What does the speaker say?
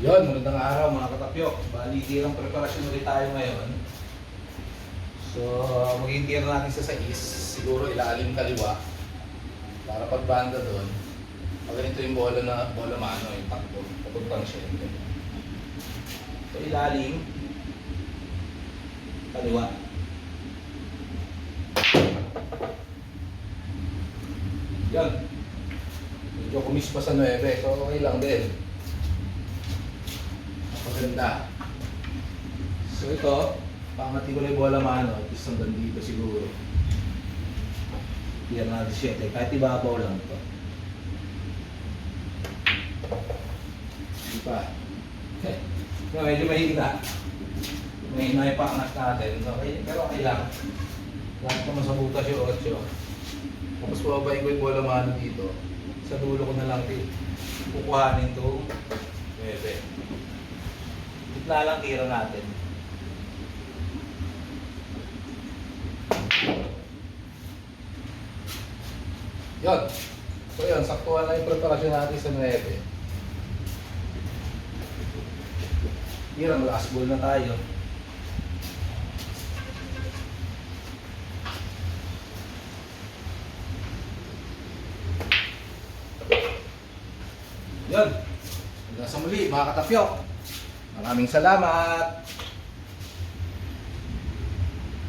Yon, magandang araw mga katapyok. Bali, tirang preparasyon ulit tayo ngayon. So, mag-tira natin sa sais. Siguro ilalim kaliwa. Para pag banda doon, pag ganito yung bola mano, yung takbo, papuntang syempre. So, ilalim kaliwa. Yan. Medyo kumis pa sa 9, so okay lang din. Maganda. So ito, pangati ko na yung bola mano, at least hanggang dito siguro. Tira natin 7, kahit ibabaw lang ito. Hindi pa. Okay. No, medyo mahina. Mahina yung paangat natin. Okay, pero okay lang. Lahat naman sa butas yung 8. Tapos babay ko yung bola mano dito. Sa dulo ko na lang kukuhanin itong 9. Gitna lang tira natin. Yon. So yun, saktuhan na yung preparasyon natin sa 9. Tira, last ball na tayo. Yon. Hanggang sa muli, mga katapyok. Maraming salamat!